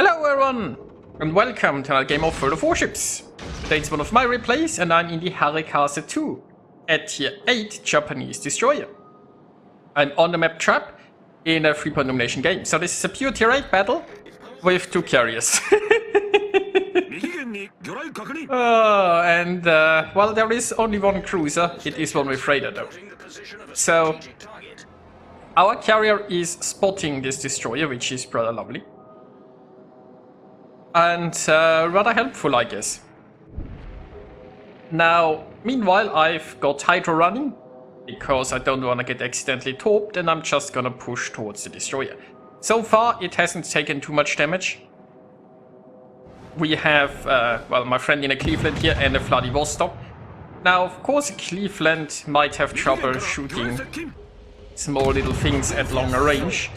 Hello everyone, and welcome to another game of World of Warships. Today it's one of my replays, and I'm in the Harekaze II at tier 8 Japanese destroyer. I'm on the map Trap in a 3-point domination game, so this is a pure tier 8 battle with 2 carriers. Well, there is only one cruiser, it is one with radar though. So, our carrier is spotting this destroyer, which is rather lovely. And rather helpful, I guess. Now, meanwhile, I've got Hydro running, because I don't want to get accidentally torped, and I'm just gonna push towards the destroyer. So far, it hasn't taken too much damage. We have, well, my friend in a Cleveland here and a Vladivostok. Now, of course, Cleveland might have trouble shooting small little things at longer range.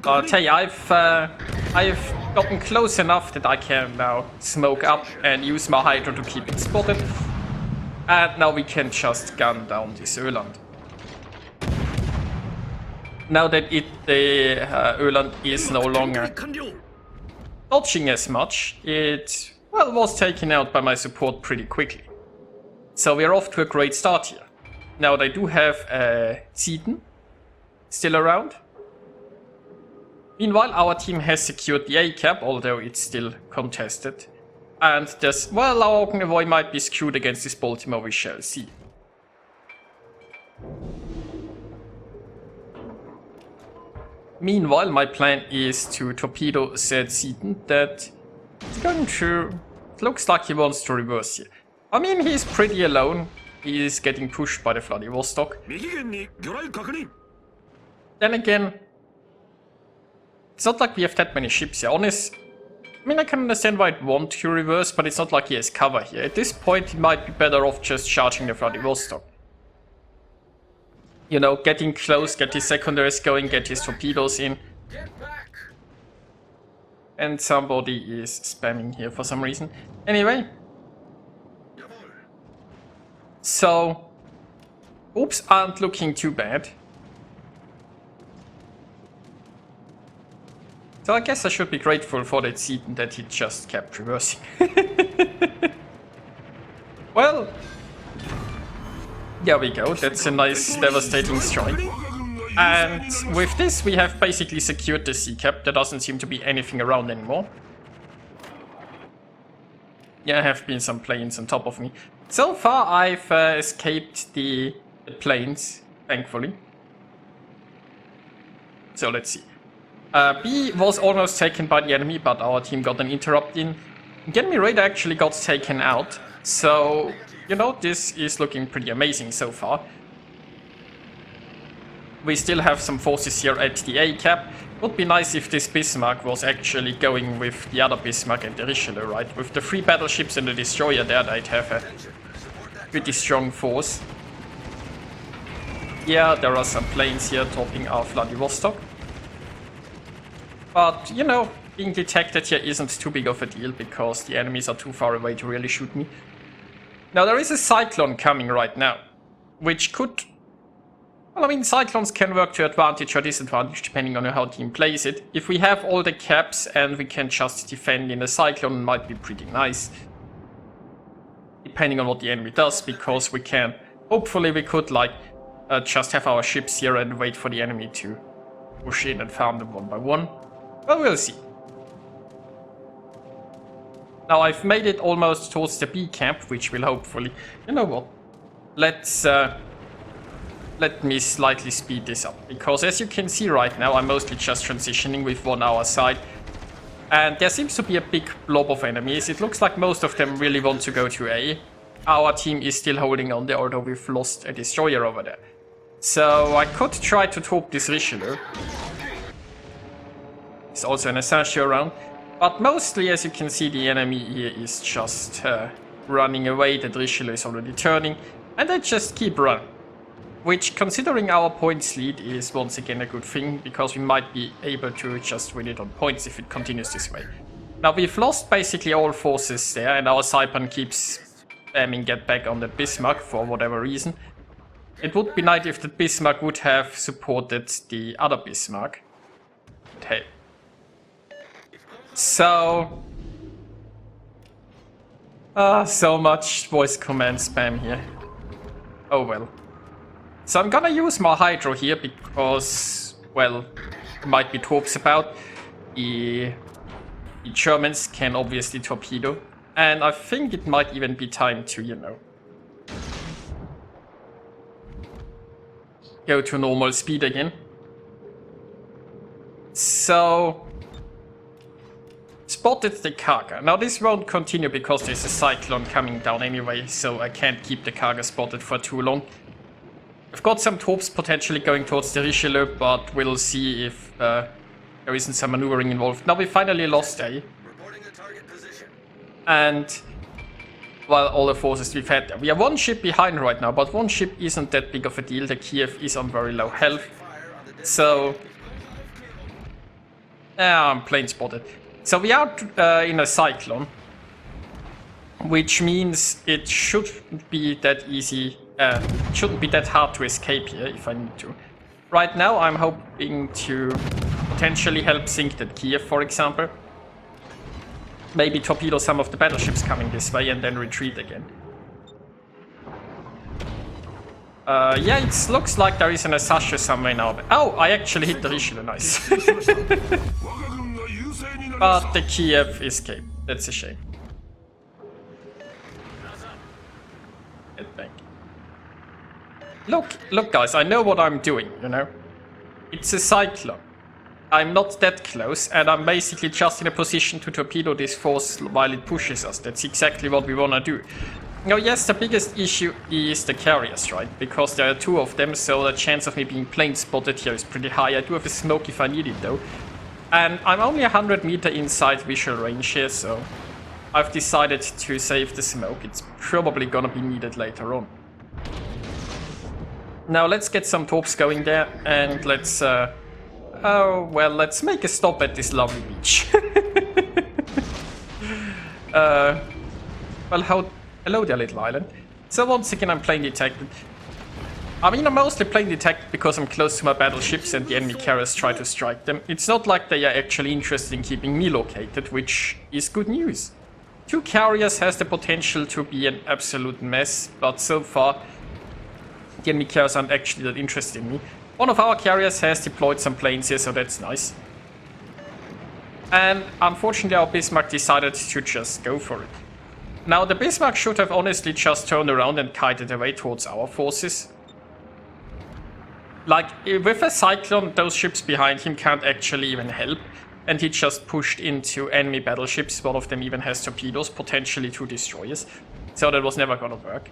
I'll tell you, I've gotten close enough that I can now smoke up and use my Hydro to keep it spotted. And now we can just gun down this Öland. Now that the Öland is no longer dodging as much, it, well, was taken out by my support pretty quickly. So we're off to a great start here. Now they do have Aetam still around. Meanwhile, our team has secured the A cap, although it's still contested. And there's, well, our Convoy might be skewed against this Baltimore, we shall see. Meanwhile, my plan is to torpedo said Aetam that is going to, it looks like he wants to reverse here. I mean, he's pretty alone. He is getting pushed by the Vladivostok. Then again, it's not like we have that many ships here. Honest, I mean, I can understand why I'd want to reverse, but it's not like he has cover here. At this point, he might be better off just charging the Vladivostok. You know, getting close, get his secondaries going, get his torpedoes in. And somebody is spamming here for some reason. Anyway. So, oops aren't looking too bad. So I guess I should be grateful for that Aetam that he just kept reversing. Well, there we go, that's a nice devastating strike. And with this we have basically secured the sea cap. There doesn't seem to be anything around anymore. There have been some planes on top of me. So far I've escaped the planes, thankfully. So let's see. B was almost taken by the enemy, but our team got an interrupt in. Enemy radar actually got taken out, so, you know, this is looking pretty amazing so far. We still have some forces here at the A cap. Would be nice if this Bismarck was actually going with the other Bismarck and the Richelieu, right? With the 3 battleships and the destroyer there, they'd have a pretty strong force. Yeah, there are some planes here topping our Vladivostok. But, you know, being detected here isn't too big of a deal, because the enemies are too far away to really shoot me. Now, there is a Cyclone coming right now, which could... Well, I mean, Cyclones can work to advantage or disadvantage, depending on how the team plays it. If we have all the caps and we can just defend in a Cyclone, it might be pretty nice. Depending on what the enemy does, because we can... Hopefully we could, like, just have our ships here and wait for the enemy to push in and farm them one by one. Well, we'll see. Now I've made it almost towards the B camp, which will hopefully... You know what? Let me slightly speed this up. Because as you can see right now, I'm mostly just transitioning with 1 hour side. And there seems to be a big blob of enemies. It looks like most of them really want to go to A. Our team is still holding on there, although we've lost a destroyer over there. So I could try to torp this Richelieu. There's also an Assange around, but mostly, as you can see, the enemy here is just running away. The Richelieu is already turning, and they just keep running. Which, considering our points lead, is once again a good thing, because we might be able to just win it on points if it continues this way. Now, we've lost basically all forces there, and our Saipan keeps spamming get back on the Bismarck for whatever reason. It would be nice if the Bismarck would have supported the other Bismarck. But hey. So... so much voice command spam here. Oh well. So I'm gonna use my Hydro here because, well, there might be talks about the Germans can obviously torpedo. And I think it might even be time to, you know, go to normal speed again. So, spotted the cargo. Now this won't continue because there's a cyclone coming down anyway, so I can't keep the cargo spotted for too long. I've got some torps potentially going towards the Richelieu, but we'll see if there isn't some maneuvering involved. Now we finally lost A. And, well, all the forces we've had there. We are one ship behind right now, but one ship isn't that big of a deal. The Kiev is on very low health. So, I'm plane spotted. So we are in a cyclone, which means it shouldn't be that easy. Shouldn't be that hard to escape here if I need to. Right now I'm hoping to potentially help sink that Kiev, for example. Maybe torpedo some of the battleships coming this way and then retreat again. Yeah, it looks like there is an Asasha somewhere now. Oh, I actually hit the Richelieu, nice. But the Kiev escaped. That's a shame. Get back. Look guys, I know what I'm doing, you know? It's a cyclone. I'm not that close, and I'm basically just in a position to torpedo this force while it pushes us. That's exactly what we wanna do. Now, yes, the biggest issue is the carriers, right? Because there are two of them, so the chance of me being plane spotted here is pretty high. I do have a smoke if I need it, though. And I'm only 100 meter inside visual range here, so I've decided to save the smoke. It's probably gonna be needed later on. Now, let's get some torps going there, and let's... oh, well, let's make a stop at this lovely beach. Well, hello there, little island. So once again, I'm plane detected. I mean, I'm mostly plane detected because I'm close to my battleships and the enemy carriers try to strike them. It's not like they are actually interested in keeping me located, which is good news. Two carriers has the potential to be an absolute mess, but so far, the enemy carriers aren't actually that interested in me. One of our carriers has deployed some planes here, so that's nice. And unfortunately, our Bismarck decided to just go for it. Now, the Bismarck should have honestly just turned around and kited away towards our forces. Like, with a cyclone, those ships behind him can't actually even help. And he just pushed into enemy battleships. One of them even has torpedoes, potentially 2 destroyers. So that was never gonna work.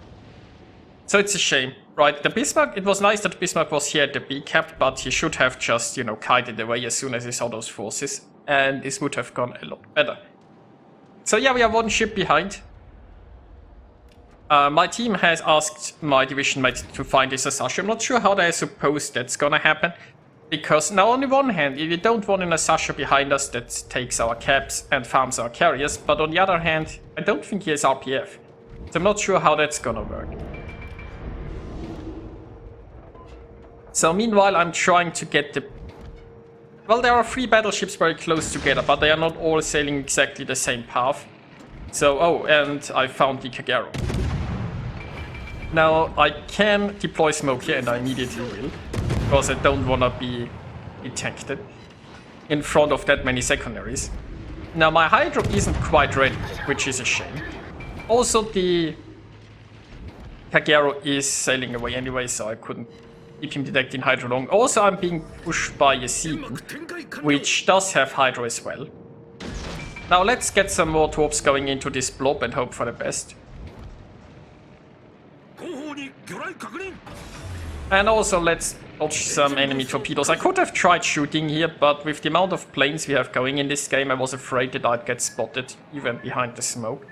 So it's a shame, right? The Bismarck, it was nice that the Bismarck was here at the B cap, but he should have just, you know, kited away as soon as he saw those forces. And this would have gone a lot better. So yeah, we are one ship behind. My team has asked my division mate to find this Asasha. I'm not sure how they suppose that's gonna happen. Because now on the one hand, if you don't want an Asasha behind us that takes our caps and farms our carriers, but on the other hand, I don't think he has RPF. So I'm not sure how that's gonna work. So meanwhile, I'm trying to get the... Well, there are 3 battleships very close together, but they are not all sailing exactly the same path. So, oh, and I found the Kagero. Now, I can deploy smoke here, and I immediately will. Because I don't want to be detected in front of that many secondaries. Now, my Hydro isn't quite ready, which is a shame. Also, the Kagero is sailing away anyway, so I couldn't keep him detecting Hydro long. Also, I'm being pushed by a Siegen, which does have Hydro as well. Now, let's get some more torps going into this blob and hope for the best. And also, let's dodge some enemy torpedoes. I could have tried shooting here, but with the amount of planes we have going in this game, I was afraid that I'd get spotted, even behind the smoke.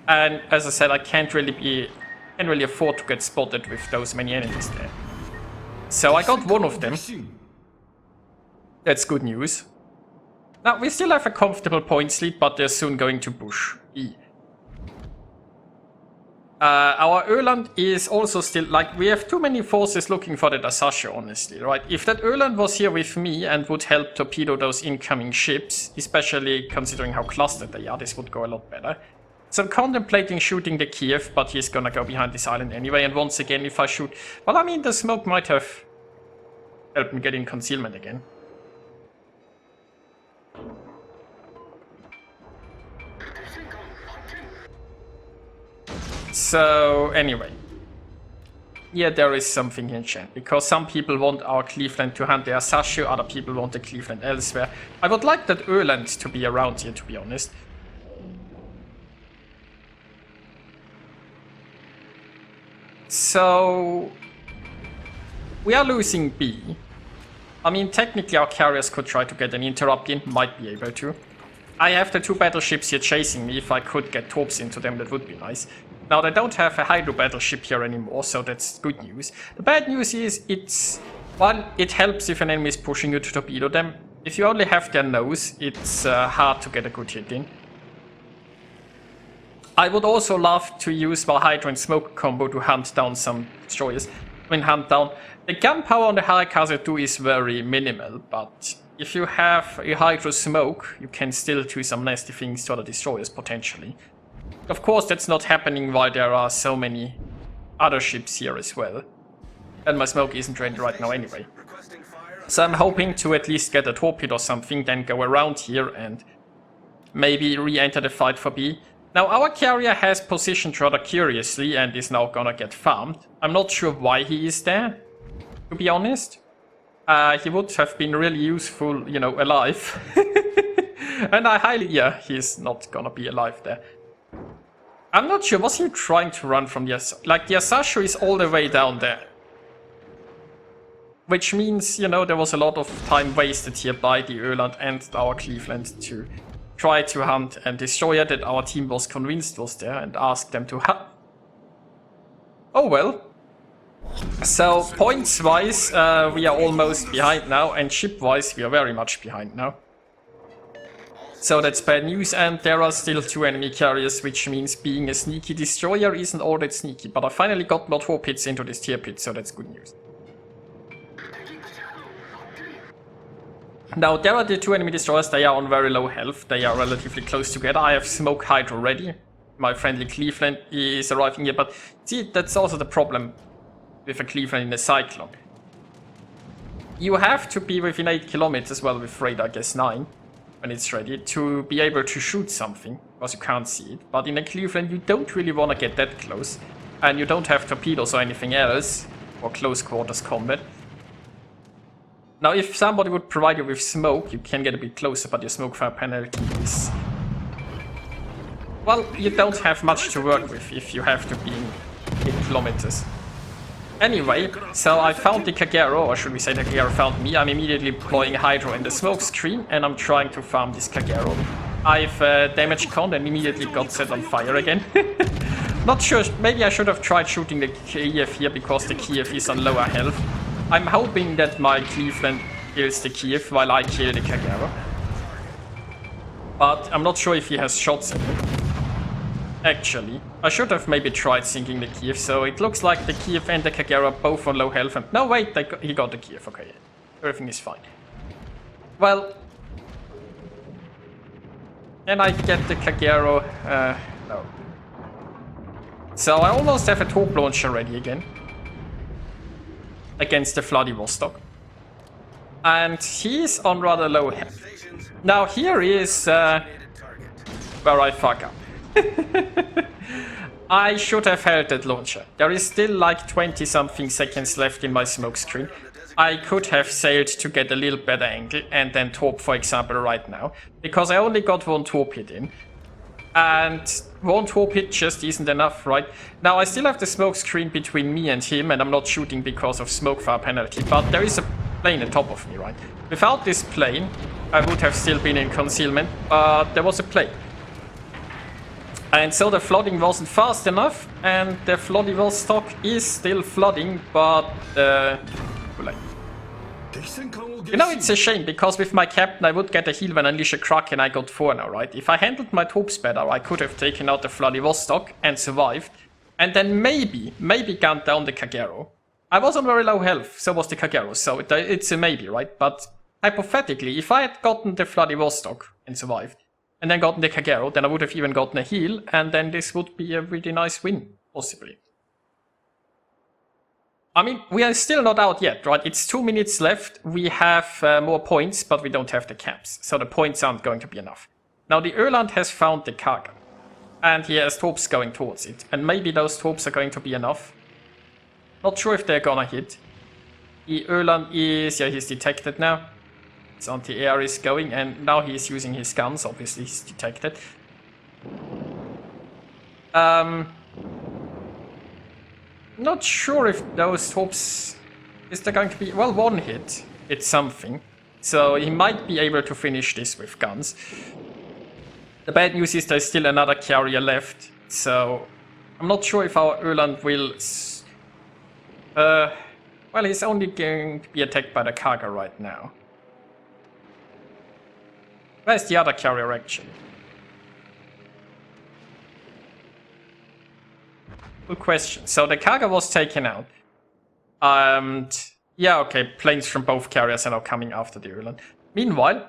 And as I said, I can't really afford to get spotted with those many enemies there. So I got one of them. That's good news. Now, we still have a comfortable points lead, but they're soon going to push E. Our Öland is also still, like, we have too many forces looking for the Dasasho, honestly, right? If that Öland was here with me and would help torpedo those incoming ships, especially considering how clustered they are, this would go a lot better. So I'm contemplating shooting the Kiev, but he's gonna go behind this island anyway, and once again, if I shoot... Well, I mean, the smoke might have helped me get in concealment again. So, anyway. Yeah, there is something in chat, because some people want our Cleveland to hunt their Sashu, other people want the Cleveland elsewhere. I would like that Öland to be around here, to be honest. So, we are losing B. I mean, technically our carriers could try to get an interrupt in, might be able to. I have the 2 battleships here chasing me. If I could get torps into them, that would be nice. Now, they don't have a hydro battleship here anymore, so that's good news. The bad news is, it helps if an enemy is pushing you to torpedo them. If you only have their nose, it's hard to get a good hit in. I would also love to use my hydro and smoke combo to hunt down some destroyers. Hunt down. The gunpowder on the Harekaze II is very minimal, but if you have a hydro smoke, you can still do some nasty things to other destroyers, potentially. Of course, that's not happening while there are so many other ships here as well. And my smoke isn't ready right now anyway. So I'm hoping to at least get a torpedo or something, then go around here and maybe re-enter the fight for B. Now, our carrier has positioned rather curiously and is now gonna get farmed. I'm not sure why he is there, to be honest. He would have been really useful, you know, alive. And yeah, he's not gonna be alive there. I'm not sure, was he trying to run from the like, the Asasho is all the way down there. Which means, you know, there was a lot of time wasted here by the Öland and our Cleveland to try to hunt a destroyer that our team was convinced was there and ask them to hunt. Oh well. So, points-wise, we are almost behind now, and ship-wise, we are very much behind now. So that's bad news, and there are still 2 enemy carriers, which means being a sneaky destroyer isn't all that sneaky. But I finally got more torp hits into this tier pit, so that's good news. Now, there are the 2 enemy destroyers. They are on very low health. They are relatively close together. I have smoke hydro ready. My friendly Cleveland is arriving here, but see, that's also the problem with a Cleveland in a cyclone. You have to be within 8 kilometers, well, with radar, I guess 9, when it's ready, to be able to shoot something, because you can't see it. But in a Cleveland, you don't really want to get that close, and you don't have torpedoes or anything else for close quarters combat. Now, if somebody would provide you with smoke, you can get a bit closer, but your smoke fire penalty is... Well, you don't have much to work with if you have to be in 8 kilometers. Anyway, so I found the Kagero, or should we say the Kagero found me. I'm immediately deploying Hydro in the smoke screen, and I'm trying to farm this Kagero. I've damage con and immediately got set on fire again. Not sure, maybe I should have tried shooting the Kiev here, because the Kiev is on lower health. I'm hoping that my Cleveland kills the Kiev while I kill the Kagero. But I'm not sure if he has shots in it. Actually, I should have maybe tried sinking the Kiev, so it looks like the Kiev and the Kagero are both on low health. And no, wait, he got the Kiev, okay. Everything is fine. Well... And I get the Kagero... no. So I almost have a torp launcher ready again. Against the Vladivostok. And he's on rather low health. Now here is where I fuck up. I should have held that launcher. There is still like 20 something seconds left in my smoke screen. I could have sailed to get a little better angle and then torp, for example, right now. Because I only got 1 torp hit in. And 1 torp hit just isn't enough, right? Now, I still have the smoke screen between me and him, and I'm not shooting because of smoke fire penalty, but there is a plane on top of me, right? Without this plane, I would have still been in concealment, but there was a plane. And so the flooding wasn't fast enough, and the Vladivostok is still flooding, but you know, it's a shame, because with my captain I would get a heal when I unleash a Kraken. I got 4 now, right? If I handled my torps better, I could have taken out the Vladivostok and survived. and then maybe gunned down the Kagero. I was on very low health, so was the Kagero, so it's a maybe, right? But hypothetically, if I had gotten the Vladivostok and survived, and then gotten the Kagero, then I would have even gotten a heal, and then this would be a really nice win, possibly. I mean, we are still not out yet, right? It's 2 minutes left. We have more points, but we don't have the caps. So the points aren't going to be enough. Now, the Öland has found the cargo. And he has torps going towards it. And maybe those torps are going to be enough. Not sure if they're gonna hit. The Öland is... yeah, he's detected now. His anti-air is going, and now he's using his guns. Obviously, he's detected. Not sure if those torps... is there going to be... well, one hit. It's something. So he might be able to finish this with guns. The bad news is there's still another carrier left. So I'm not sure if our Öland will... well, he's only going to be attacked by the cargo right now. Where's the other carrier actually? Good question. So the cargo was taken out. And yeah, okay, planes from both carriers are now coming after the Öland. Meanwhile,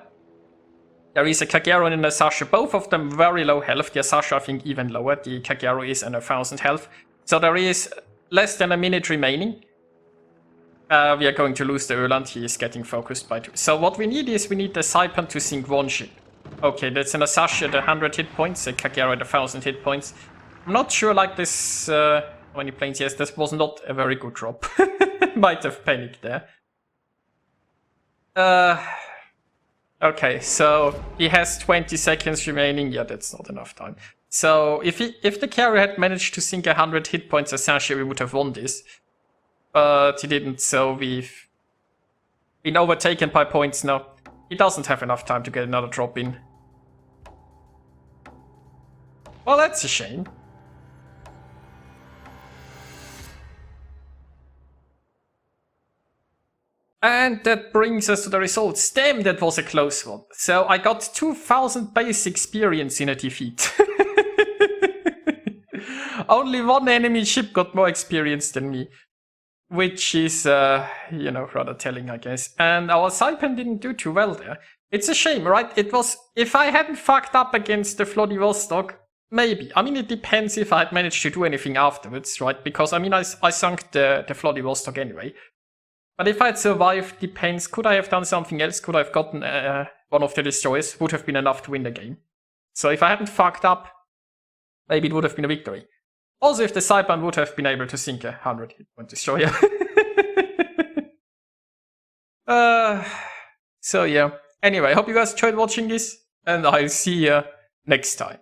there is a Kagero and a Sasha, both of them very low health. The Sasha I think even lower. The Kagero is on 1000 health. So there is less than a minute remaining. We are going to lose the Öland. He is getting focused by 2. So what we need is we need the Saipan to sink one ship. Okay, that's an Asashi at 100 hit points, a Kagero at 1000 hit points. I'm not sure like this... how many planes? Yes, this was not a very good drop. Might have panicked there. Okay, so he has 20 seconds remaining. Yeah, that's not enough time. So if the carrier had managed to sink 100 hit points Asashi, we would have won this. But he didn't, so we've been overtaken by points now. He doesn't have enough time to get another drop in. Well, that's a shame. And that brings us to the results. Damn, that was a close one. So I got 2000 base experience in a defeat. Only one enemy ship got more experience than me. Which is, you know, rather telling, I guess. And our Saipan didn't do too well there. It's a shame, right? It was... if I hadn't fucked up against the Vladivostok, maybe. I mean, it depends if I had managed to do anything afterwards, right? Because, I mean, I sunk the Vladivostok anyway. But if I had survived, depends. Could I have done something else? Could I have gotten one of the destroyers? Would have been enough to win the game. So if I hadn't fucked up, maybe it would have been a victory. Also, if the Saipan would have been able to sink a 100 hit point destroyer. So yeah. Anyway, I hope you guys enjoyed watching this, and I'll see you next time.